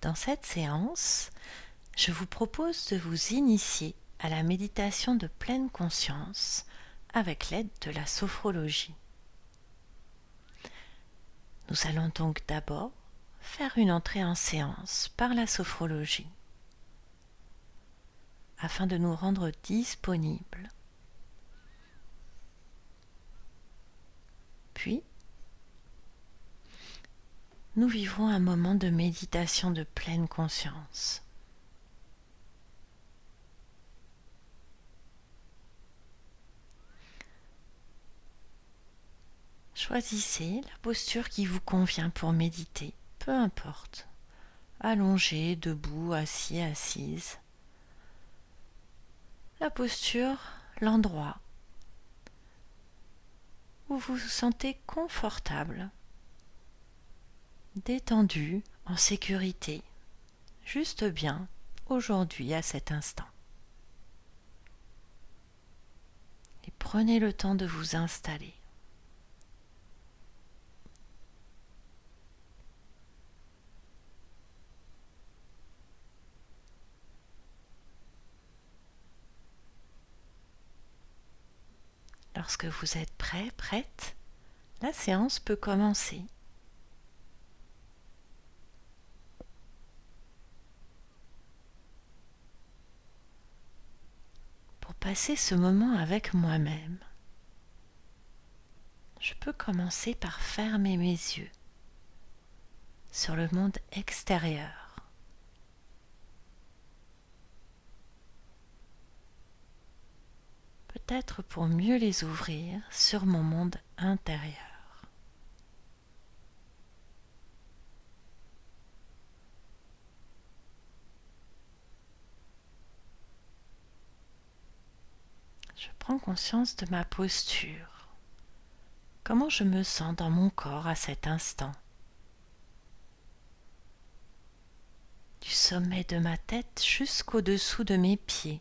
Dans cette séance, je vous propose de vous initier à la méditation de pleine conscience avec l'aide de la sophrologie. Nous allons donc d'abord faire une entrée en séance par la sophrologie afin de nous rendre disponibles. Puis, nous vivrons un moment de méditation de pleine conscience. Choisissez la posture qui vous convient pour méditer, peu importe. Allongé, debout, assis, assise. La posture, l'endroit où vous vous sentez confortable, détendu, en sécurité, juste bien, aujourd'hui, à cet instant. Et prenez le temps de vous installer. Lorsque vous êtes prêt, prête, la séance peut commencer. Pour passer ce moment avec moi-même, je peux commencer par fermer mes yeux sur le monde extérieur. Peut-être pour mieux les ouvrir sur mon monde intérieur. Je prends conscience de ma posture, comment je me sens dans mon corps à cet instant, du sommet de ma tête jusqu'au-dessous de mes pieds.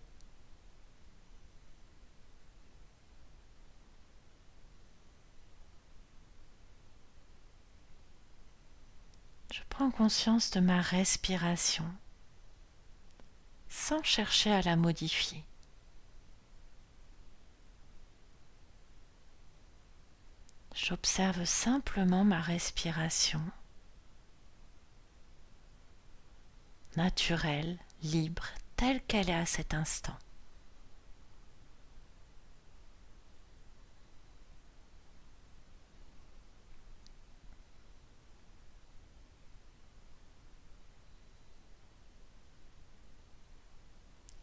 Je prends conscience de ma respiration, sans chercher à la modifier. J'observe simplement ma respiration, naturelle, libre, telle qu'elle est à cet instant.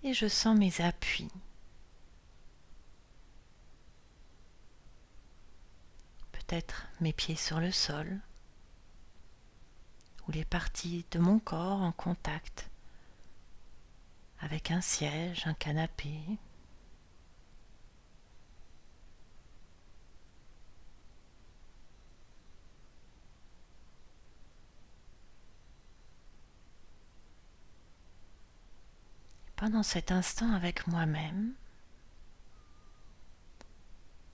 Et je sens mes appuis. Peut-être mes pieds sur le sol ou les parties de mon corps en contact avec un siège, un canapé. Pendant cet instant avec moi-même,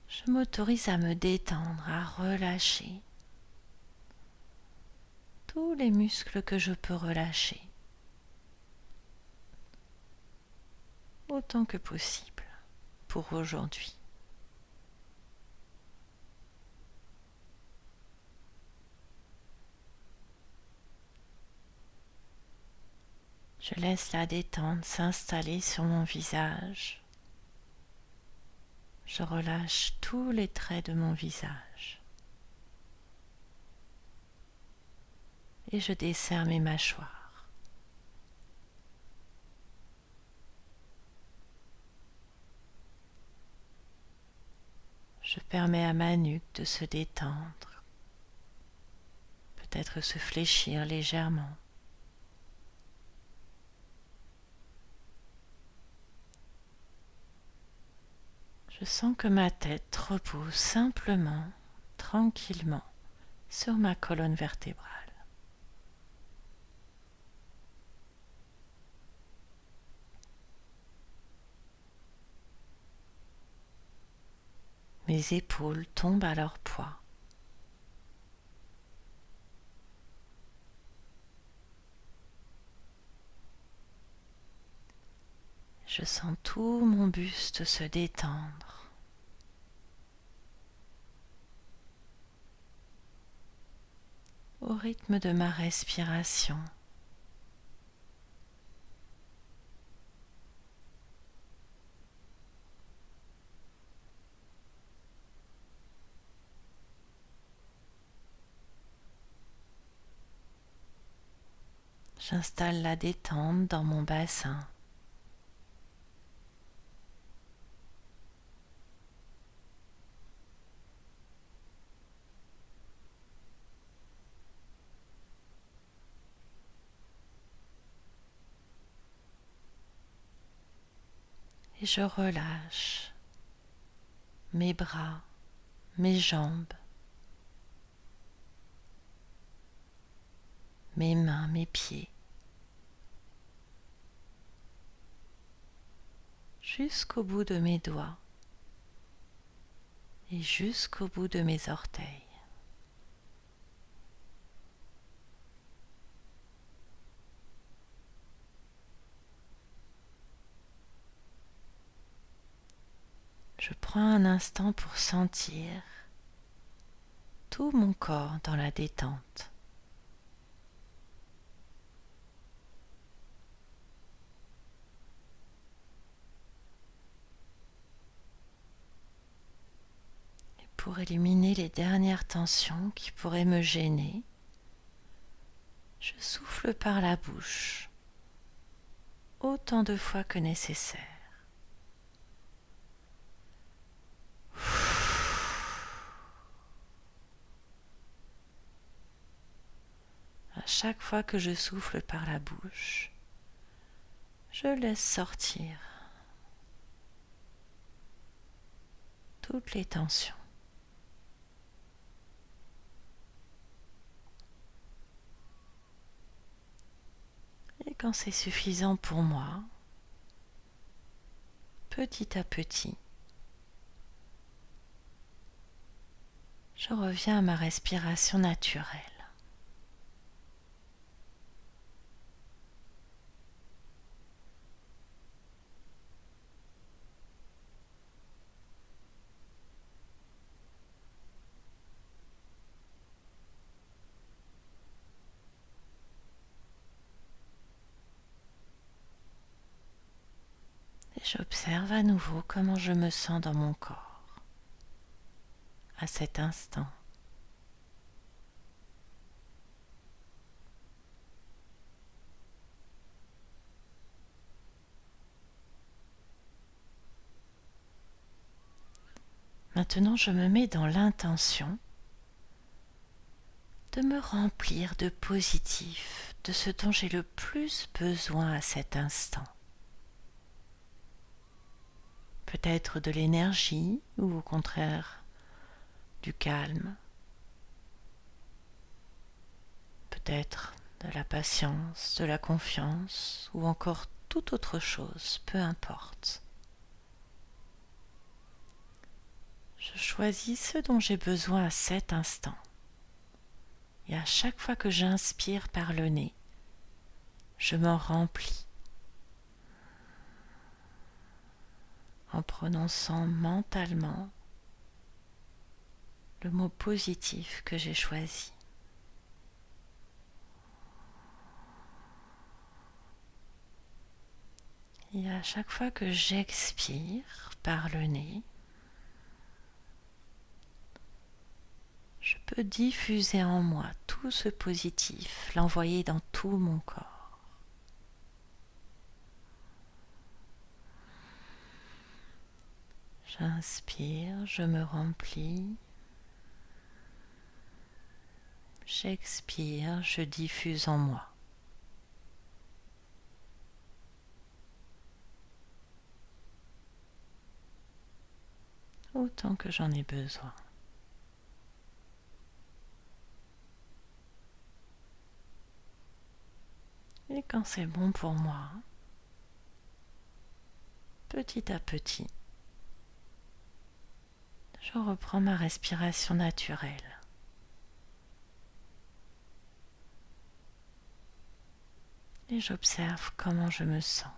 je m'autorise à me détendre, à relâcher tous les muscles que je peux relâcher, autant que possible pour aujourd'hui. Je laisse la détente s'installer sur mon visage. Je relâche tous les traits de mon visage. Et je desserre mes mâchoires. Je permets à ma nuque de se détendre, peut-être se fléchir légèrement. Je sens que ma tête repose simplement, tranquillement, sur ma colonne vertébrale. Mes épaules tombent à leur poids. Je sens tout mon buste se détendre. Au rythme de ma respiration. J'installe la détente dans mon bassin. Et je relâche mes bras, mes jambes, mes mains, mes pieds, jusqu'au bout de mes doigts et jusqu'au bout de mes orteils. Je prends un instant pour sentir tout mon corps dans la détente. Et pour éliminer les dernières tensions qui pourraient me gêner, je souffle par la bouche autant de fois que nécessaire. À chaque fois que je souffle par la bouche, je laisse sortir toutes les tensions. Et quand c'est suffisant pour moi, petit à petit, je reviens à ma respiration naturelle. Et j'observe à nouveau comment je me sens dans mon corps à cet instant. Maintenant, je me mets dans l'intention de me remplir de positif, de ce dont j'ai le plus besoin à cet instant. Peut-être de l'énergie ou au contraire du calme, peut-être de la patience, de la confiance ou encore toute autre chose, peu importe. Je choisis ce dont j'ai besoin à cet instant. Et à chaque fois que j'inspire par le nez, je m'en remplis en prononçant mentalement le mot positif que j'ai choisi. Et à chaque fois que j'expire par le nez, je peux diffuser en moi tout ce positif, l'envoyer dans tout mon corps. J'inspire, je me remplis. J'expire, je diffuse en moi. Autant que j'en ai besoin. Et quand c'est bon pour moi, petit à petit, je reprends ma respiration naturelle. Et j'observe comment je me sens.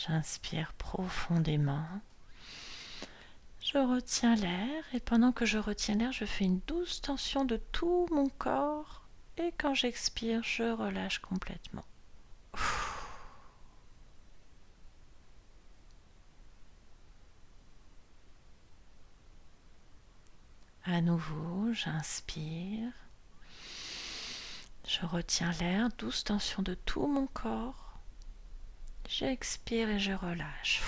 J'inspire profondément. Je retiens l'air et pendant que je retiens l'air, je fais une douce tension de tout mon corps et quand j'expire, je relâche complètement. À nouveau, j'inspire. Je retiens l'air, douce tension de tout mon corps. J'expire et je relâche.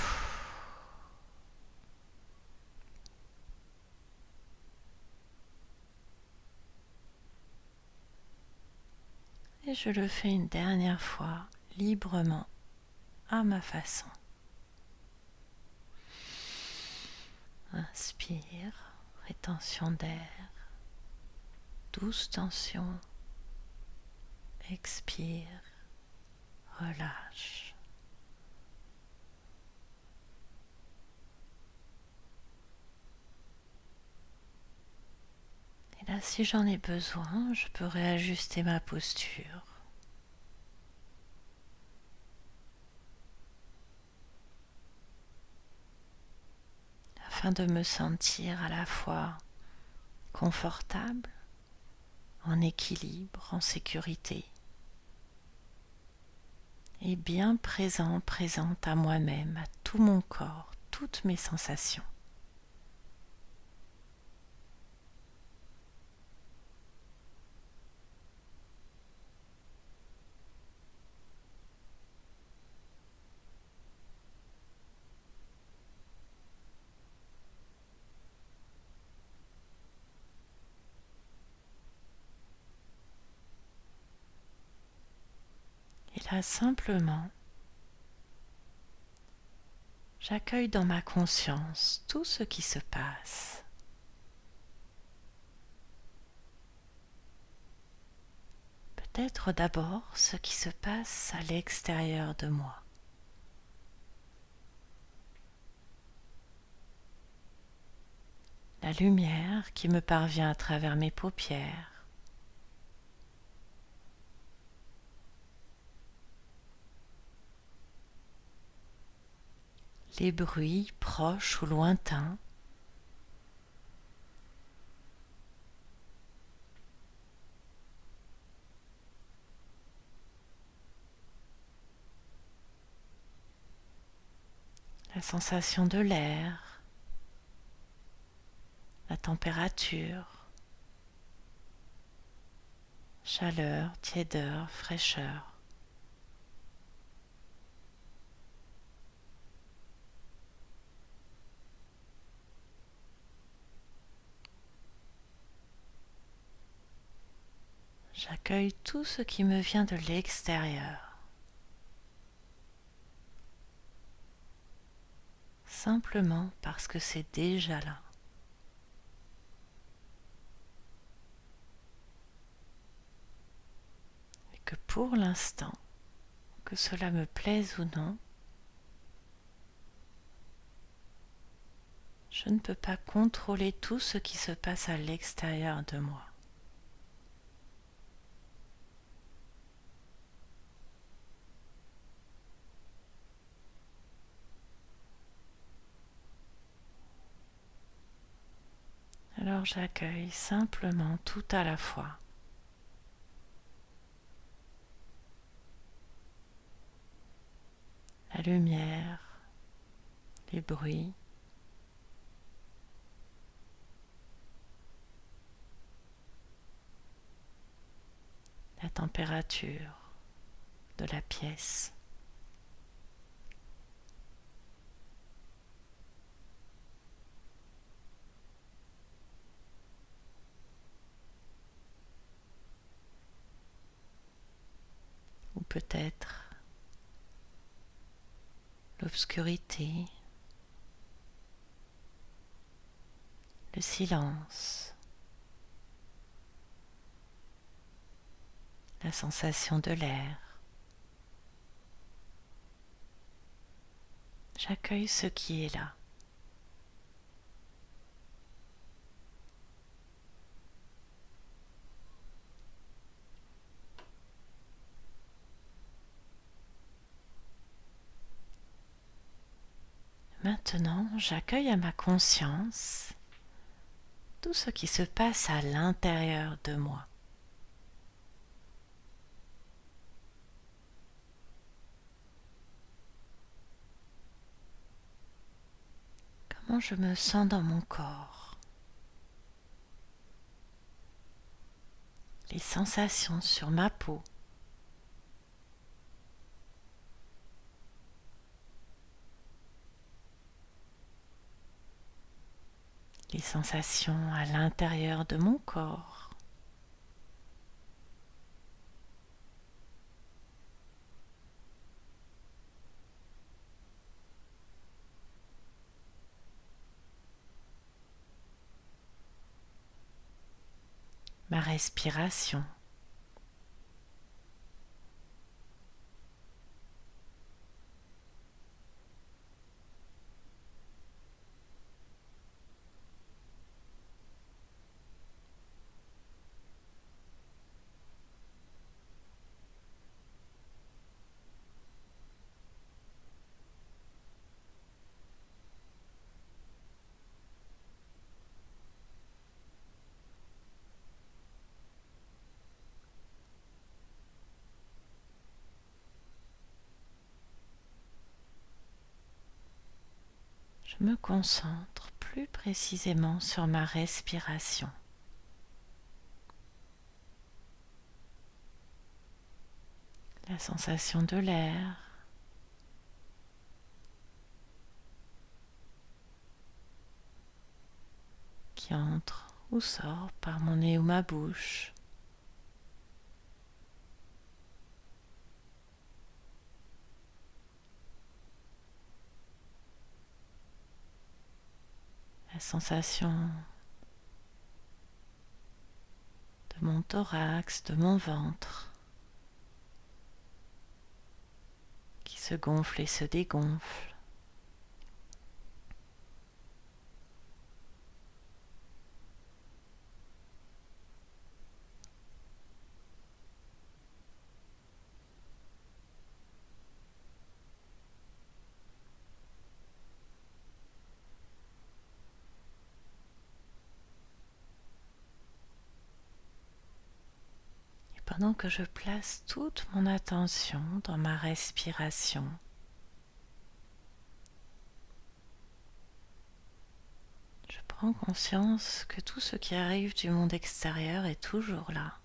Et je le fais une dernière fois, librement, à ma façon. Inspire, rétention d'air, douce tension. Expire, relâche. Et là, si j'en ai besoin, je peux réajuster ma posture. Afin de me sentir à la fois confortable, en équilibre, en sécurité et bien présente à moi-même, à tout mon corps, toutes mes sensations. Et là, simplement, j'accueille dans ma conscience tout ce qui se passe. Peut-être d'abord ce qui se passe à l'extérieur de moi. La lumière qui me parvient à travers mes paupières. Les bruits proches ou lointains. La sensation de l'air, la température, chaleur, tiédeur, fraîcheur. J'accueille tout ce qui me vient de l'extérieur. Simplement parce que c'est déjà là. Et que pour l'instant, que cela me plaise ou non, je ne peux pas contrôler tout ce qui se passe à l'extérieur de moi. Alors j'accueille simplement tout à la fois. La lumière, les bruits, la température de la pièce. Ou peut-être l'obscurité, le silence, la sensation de l'air. J'accueille ce qui est là. Maintenant, j'accueille à ma conscience tout ce qui se passe à l'intérieur de moi. Comment je me sens dans mon corps. Les sensations sur ma peau. Les sensations à l'intérieur de mon corps. Ma respiration. Je me concentre plus précisément sur ma respiration. La sensation de l'air qui entre ou sort par mon nez ou ma bouche. La sensation de mon thorax, de mon ventre qui se gonfle et se dégonfle. Et pendant que je place toute mon attention dans ma respiration, je prends conscience que tout ce qui arrive du monde extérieur est toujours là.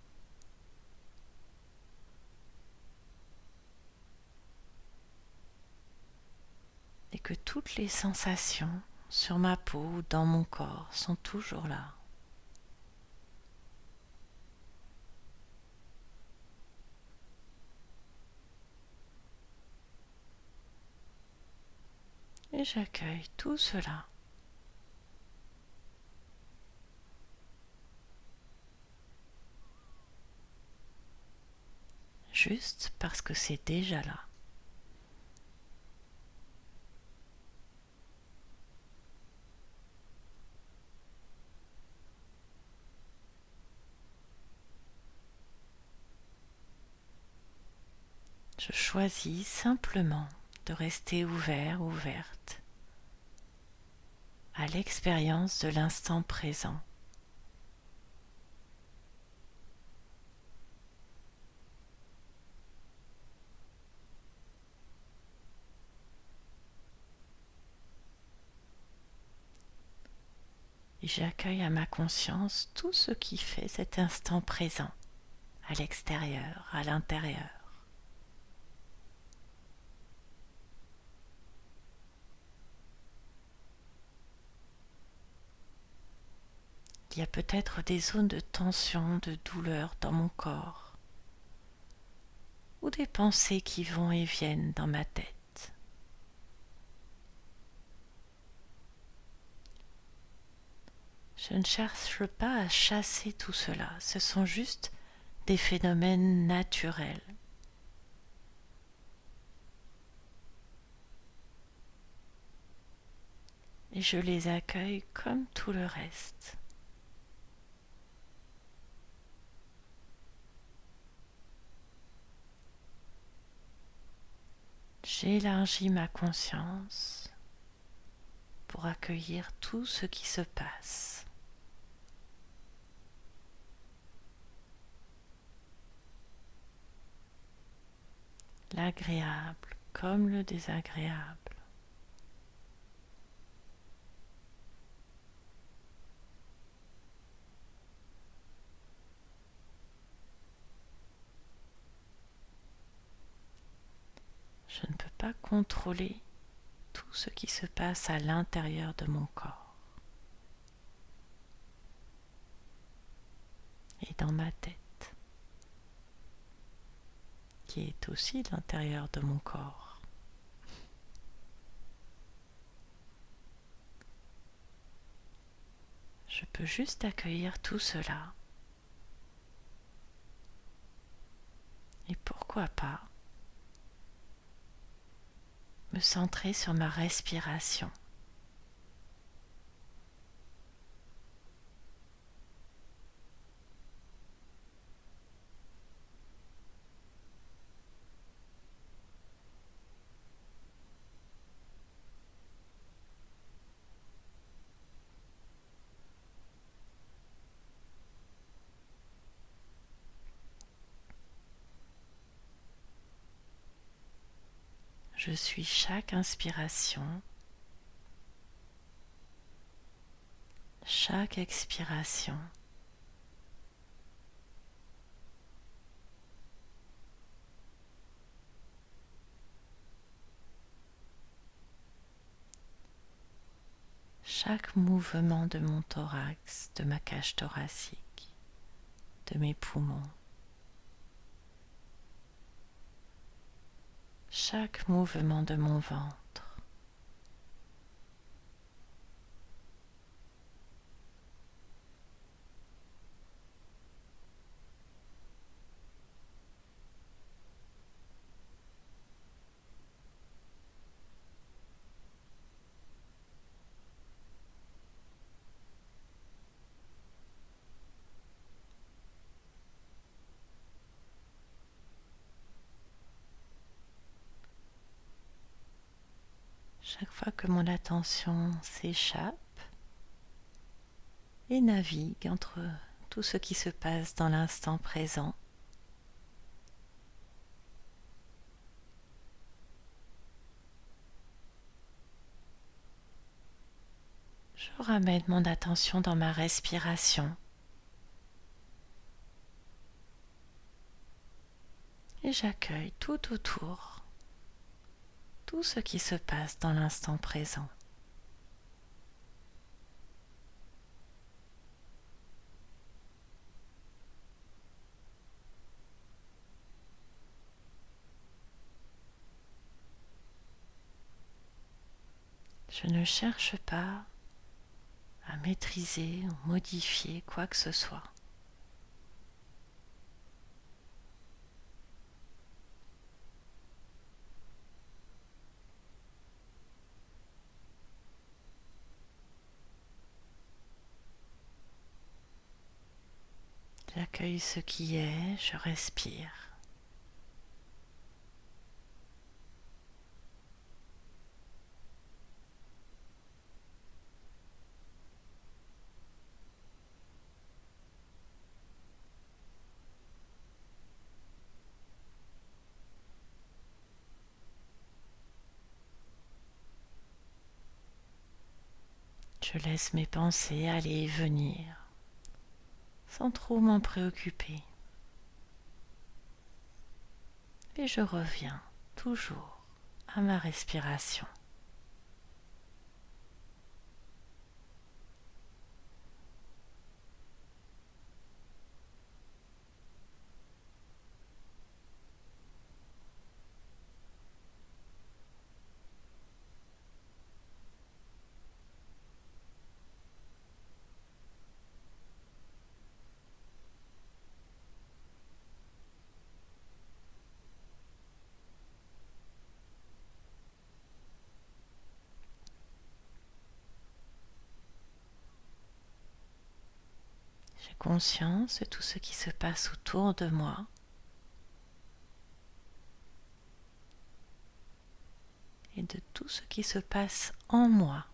Et que toutes les sensations sur ma peau ou dans mon corps sont toujours là. Et j'accueille tout cela. Juste parce que c'est déjà là. Je choisis simplement de rester ouvert, ouverte à l'expérience de l'instant présent. Et j'accueille à ma conscience tout ce qui fait cet instant présent, à l'extérieur, à l'intérieur. Il y a peut-être des zones de tension, de douleur dans mon corps, ou des pensées qui vont et viennent dans ma tête. Je ne cherche pas à chasser tout cela, ce sont juste des phénomènes naturels. Et je les accueille comme tout le reste. J'élargis ma conscience pour accueillir tout ce qui se passe. L'agréable comme le désagréable. Je ne peux pas contrôler tout ce qui se passe à l'intérieur de mon corps et dans ma tête, qui est aussi l'intérieur de mon corps. Je peux juste accueillir tout cela. Et pourquoi pas me centrer sur ma respiration. Je suis chaque inspiration, chaque expiration. Chaque mouvement de mon thorax, de ma cage thoracique, de mes poumons. Chaque mouvement de mon ventre. Chaque fois que mon attention s'échappe et navigue entre tout ce qui se passe dans l'instant présent, je ramène mon attention dans ma respiration et j'accueille tout autour tout ce qui se passe dans l'instant présent. Je ne cherche pas à maîtriser ou modifier quoi que ce soit. J'accueille ce qui est, je respire. Je laisse mes pensées aller et venir sans trop m'en préoccuper. Et je reviens toujours à ma respiration. J'ai conscience de tout ce qui se passe autour de moi. Et de tout ce qui se passe en moi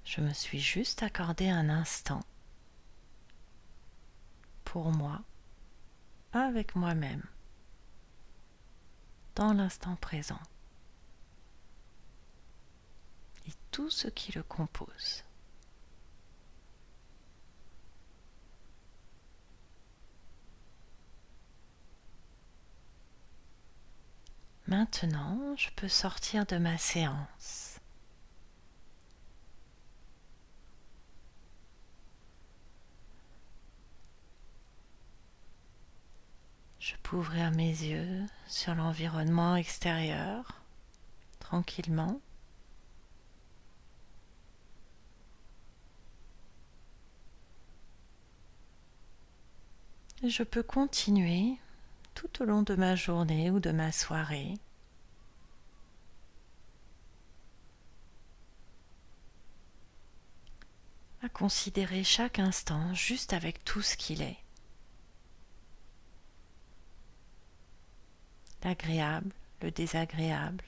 Je me suis juste accordé un instant pour moi, avec moi-même, dans l'instant présent et tout ce qui le compose. Maintenant, je peux sortir de ma séance. Je peux ouvrir mes yeux sur l'environnement extérieur, tranquillement. Et je peux continuer tout au long de ma journée ou de ma soirée à considérer chaque instant juste avec tout ce qu'il est. L'agréable, le désagréable,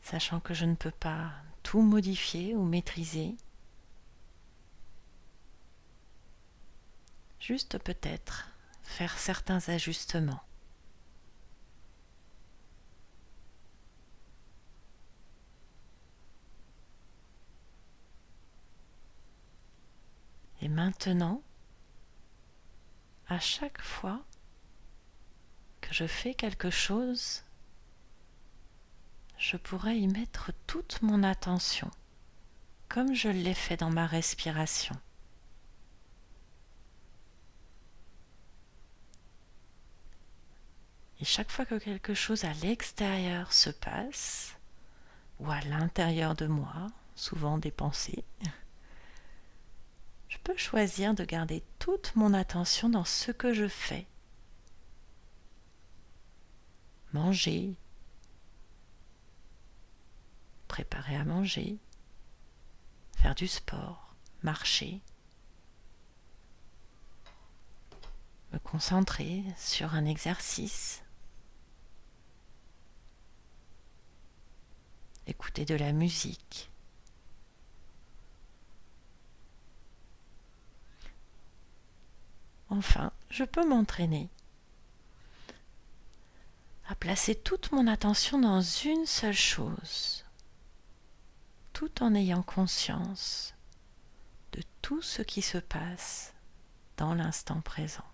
sachant que je ne peux pas tout modifier ou maîtriser, juste peut-être faire certains ajustements. Et maintenant, à chaque fois que je fais quelque chose, je pourrais y mettre toute mon attention, comme je l'ai fait dans ma respiration. Et chaque fois que quelque chose à l'extérieur se passe, ou à l'intérieur de moi, souvent des pensées, je peux choisir de garder toute mon attention dans ce que je fais. Manger, préparer à manger, faire du sport, marcher, me concentrer sur un exercice, écouter de la musique. Enfin, je peux m'entraîner à placer toute mon attention dans une seule chose, tout en ayant conscience de tout ce qui se passe dans l'instant présent.